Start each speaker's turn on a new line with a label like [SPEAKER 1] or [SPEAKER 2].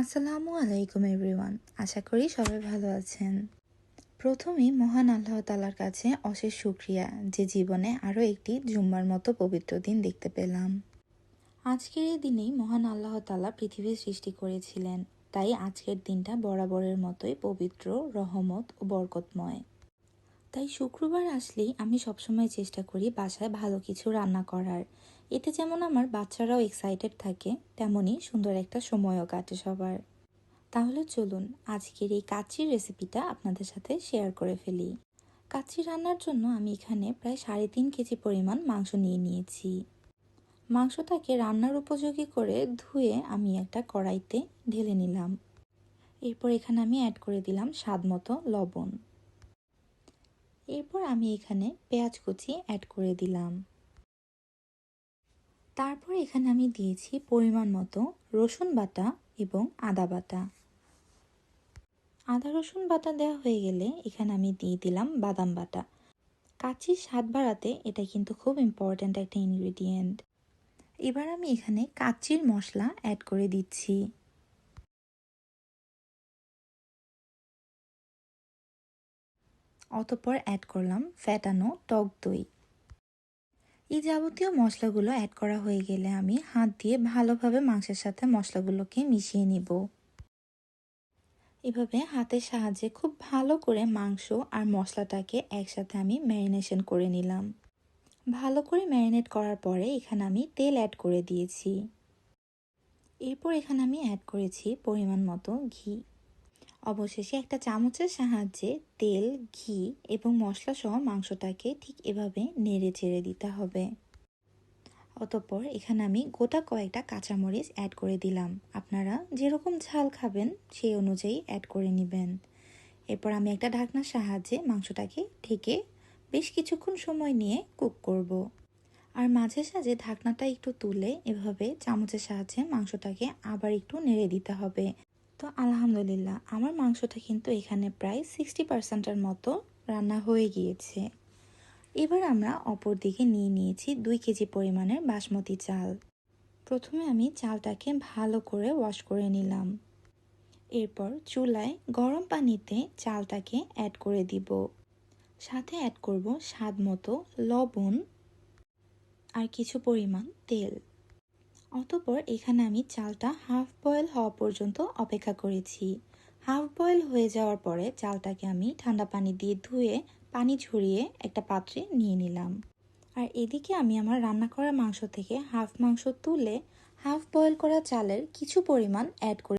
[SPEAKER 1] আসসালামু আলাইকুম এভরিওয়ান। আশা করি সবাই ভালো আছেন। প্রথমেই মহান আল্লাহ তাআলার কাছে অশেষ শুকরিয়া যে জীবনে আরও একটি জুম্মার মতো পবিত্র দিন দেখতে পেলাম। আজকের এই দিনেই মহান আল্লাহ তাআলা পৃথিবী সৃষ্টি করেছিলেন, তাই আজকের দিনটা বরাবরের মতোই পবিত্র, রহমত ও বরকতময়। তাই শুক্রবার আসলেই আমি সবসময় চেষ্টা করি বাসায় ভালো কিছু রান্না করার। এতে যেমন আমার বাচ্চারাও এক্সাইটেড থাকে, তেমনই সুন্দর একটা সময়ও কাটে সবার। তাহলে চলুন আজকের এই কাচ্চির রেসিপিটা আপনাদের সাথে শেয়ার করে ফেলি। কাচ্চি রান্নার জন্য আমি এখানে প্রায় 3.5 কেজি পরিমাণ মাংস নিয়ে নিয়েছি। মাংসটাকে রান্নার উপযোগী করে ধুয়ে আমি একটা কড়াইতে ঢেলে নিলাম। এরপর এখানে আমি অ্যাড করে দিলাম স্বাদ মতো লবণ। এরপর আমি এখানে পেঁয়াজ কুচি অ্যাড করে দিলাম। তারপর এখানে আমি দিয়েছি পরিমাণ মতো রসুন বাটা এবং আদা বাটা। আদা রসুন বাটা দেওয়া হয়ে গেলে এখানে আমি দিয়ে দিলাম বাদাম বাটা। কাচ্চির স্বাদ বাড়াতে এটা কিন্তু খুব ইম্পর্ট্যান্ট একটা ইনগ্রিডিয়েন্ট। এবার আমি এখানে কাচ্চির মশলা অ্যাড করে দিচ্ছি। অতঃপর অ্যাড করলাম ফ্যাটানো টক দই। এই যাবতীয় মশলাগুলো অ্যাড করা হয়ে গেলে আমি হাত দিয়ে ভালোভাবে মাংসের সাথে মশলাগুলোকে মিশিয়ে নিব। এভাবে হাতের সাহায্যে খুব ভালো করে মাংস আর মশলাটাকে একসাথে আমি ম্যারিনেশন করে নিলাম। ভালো করে ম্যারিনেট করার পরে এখানে আমি তেল অ্যাড করে দিয়েছি। এরপর এখানে আমি অ্যাড করেছি পরিমাণ মতো ঘি। অবশেষে একটা চামচের সাহায্যে তেল, ঘি এবং মশলা সহ মাংসটাকে ঠিক এভাবে নেড়ে চেড়ে দিতে হবে। অতঃপর এখানে আমি গোটা কয়েকটা কাঁচামরিচ অ্যাড করে দিলাম। আপনারা যেরকম ঝাল খাবেন সেই অনুযায়ী অ্যাড করে নেবেন। এরপর আমি একটা ঢাকনার সাহায্যে মাংসটাকে ঢেকে বেশ কিছুক্ষণ সময় নিয়ে কুক করব। আর মাঝে সাঝে ঢাকনাটা একটু তুলে এভাবে চামচের সাহায্যে মাংসটাকে আবার একটু নেড়ে দিতে হবে। তো আলহামদুলিল্লাহ আমার মাংসটা কিন্তু এখানে প্রায় 60%-এর মতো রান্না হয়ে গিয়েছে। এবার আমরা অপর দিকে নিয়ে নিয়েছি 2 কেজি পরিমাণের বাসমতি চাল। প্রথমে আমি চালটাকে ভালো করে ওয়াশ করে নিলাম। এরপর চুলায় গরম পানিতে চালটাকে অ্যাড করে দিব। সাথে অ্যাড করব স্বাদ মতো লবণ আর কিছু পরিমাণ তেল। অতঃপর এখানে আমি চালটা হাফ বয়েল হওয়া পর্যন্ত অপেক্ষা করেছি। হাফ বয়েল হয়ে যাওয়ার পরে চালটাকে আমি ঠান্ডা পানি দিয়ে ধুয়ে পানি ঝরিয়ে একটা পাত্রে নিয়ে নিলাম। আর এদিকে আমি আমার রান্না করা মাংস থেকে হাফ মাংস তুলে হাফ বয়েল করা চালের কিছু পরিমাণ অ্যাড করে